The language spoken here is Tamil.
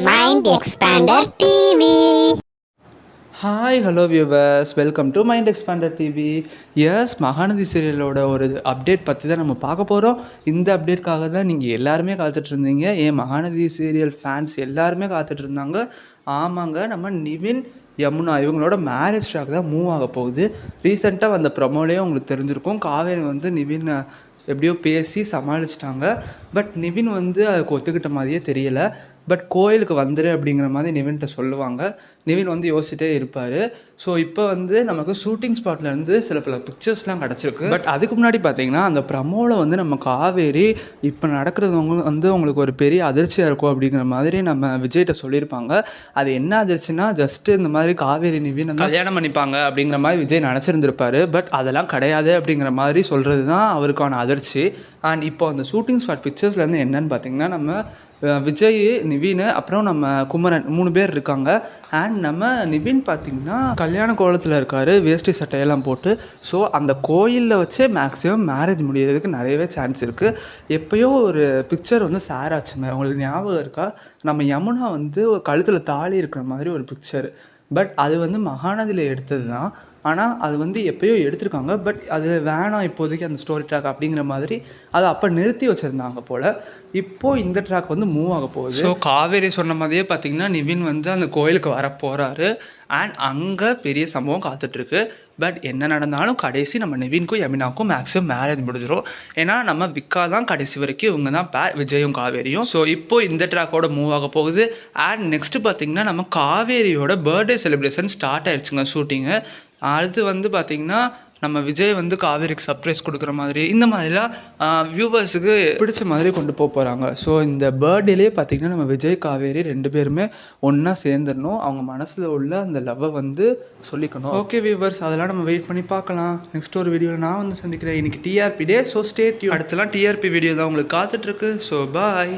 Mind Expander TV. Hi hello viewers, welcome to Mind Expander TV. Yes, Mahanadi சீரியலோட ஒரு அப்டேட் பற்றி தான் நம்ம பார்க்க போகிறோம். இந்த அப்டேட்காக தான் நீங்கள் எல்லாருமே காத்துட்ருந்தீங்க. ஏன் மகாநதி சீரியல் ஃபேன்ஸ் எல்லாருமே காத்துட்ருந்தாங்க. ஆமாங்க, நம்ம நிவின் யமுனா இவங்களோட மேரேஜ் ட்ராக் தான் மூவ் ஆக போகுது. ரீசெண்டாக வந்த ப்ரமோலேயே உங்களுக்கு தெரிஞ்சிருக்கும். காவேரி வந்து நிவின் எப்படியோ பேசி சமாளிச்சிட்டாங்க. பட் நிவின் வந்து அதுக்கு ஒத்துக்கிட்ட மாதிரியே தெரியலை. பட் கோயிலுக்கு வந்துரு அப்படிங்கிற மாதிரி நிவின்கிட்ட சொல்லுவாங்க. நிவின் வந்து யோசிச்சுட்டே இருப்பார். ஸோ இப்போ வந்து நமக்கு ஷூட்டிங் ஸ்பாட்லேருந்து சில பல பிக்சர்ஸ்லாம் கிடச்சிருக்கு. பட் அதுக்கு முன்னாடி பார்த்தீங்கன்னா அந்த ப்ரமோவில் வந்து நம்ம காவேரி இப்போ நடக்கிறது வந்து உங்களுக்கு ஒரு பெரிய அதிர்ச்சியாக இருக்கும் அப்படிங்கிற மாதிரி நம்ம விஜய்கிட்ட சொல்லியிருப்பாங்க. அது என்ன அதிர்ச்சின்னா, ஜஸ்ட்டு இந்த மாதிரி காவேரி நிவின் கல்யாணம் பண்ணிப்பாங்க அப்படிங்கிற மாதிரி விஜய் நினச்சிருந்துருப்பார். பட் அதெல்லாம் கிடையாது அப்படிங்கிற மாதிரி சொல்கிறது தான் அவருக்கான அதிர்ச்சி. அண்ட் இப்போ அந்த ஷூட்டிங் ஸ்பாட் பிக்சர்ஸ்லேருந்து என்னன்னு பார்த்தீங்கன்னா, நம்ம விஜய், நிவின், அப்புறம் நம்ம குமரன் 3 பேர் இருக்காங்க. அண்ட் நம்ம நிவின் பார்த்திங்கன்னா கல்யாண கோலத்தில் இருக்கார், வேஷ்டி சட்டையெல்லாம் போட்டு. ஸோ அந்த கோயிலில் வச்சே மேக்ஸிமம் மேரேஜ் முடியறதுக்கு நிறையவே சான்ஸ் இருக்குது. எப்போயோ ஒரு பிக்சர் வந்து ஷேர் ஆச்சுங்க, உங்களுக்கு ஞாபகம் இருக்கா? நம்ம யமுனா வந்து ஒரு கழுத்தில் தாலி இருக்கிற மாதிரி ஒரு பிக்சர். பட் அது வந்து மகாநதியில் எடுத்தது தான். ஆனால் அது வந்து எப்போயோ எடுத்திருக்காங்க. பட் அது வேணாம் இப்போதைக்கு அந்த ஸ்டோரி ட்ராக் அப்படிங்கிற மாதிரி அதை அப்போ நிறுத்தி வச்சுருந்தாங்க போல். இப்போது இந்த ட்ராக் வந்து மூவ் ஆக போகுது. ஸோ காவேரி சொன்ன மாதிரியே பார்த்திங்கன்னா நிவின் வந்து அந்த கோயிலுக்கு வர போகிறாரு. அண்ட் அங்கே பெரிய சம்பவம் காத்துட்ருக்கு. பட் என்ன நடந்தாலும் கடைசி நம்ம நிவின்க்கும் யமுனாவுக்கும் மேக்ஸிமம் மேரேஜ் முடிஞ்சிடும். ஏன்னா நம்ம விக்கா தான் கடைசி வரைக்கும் இவங்க தான் விஜயும் காவேரியும். ஸோ இப்போது இந்த ட்ராக்கோட மூவ் ஆக போகுது. அண்ட் நெக்ஸ்ட்டு பார்த்திங்கன்னா நம்ம காவேரியோட பர்த்டே செலிப்ரேஷன் ஸ்டார்ட் ஆயிடுச்சுங்க ஷூட்டிங்கு. அடுத்து வந்து பார்த்திங்கன்னா நம்ம விஜய் வந்து காவேரிக்கு சர்ப்ரைஸ் கொடுக்குற மாதிரி இந்த மாதிரிலாம் வியூவர்ஸுக்கு பிடிச்ச மாதிரி கொண்டு போகிறாங்க. ஸோ இந்த பர்த்டேலேயே பார்த்திங்கன்னா நம்ம விஜய் காவேரி 2 பேருமே ஒன்றா சேர்ந்துடணும். அவங்க மனசில் உள்ள அந்த லவ்வை வந்து சொல்லிக்கணும். ஓகே வியூவர்ஸ், அதெல்லாம் நம்ம வெயிட் பண்ணி பார்க்கலாம். நெக்ஸ்ட் ஒரு வீடியோவில் நான் வந்து சந்திக்கிறேன். இன்றைக்கி TRP day. So stay tuned. அடுத்தலாம் டிஆர்பி வீடியோ தான் உங்களுக்கு காத்துட்ருக்கு. ஸோ பாய்.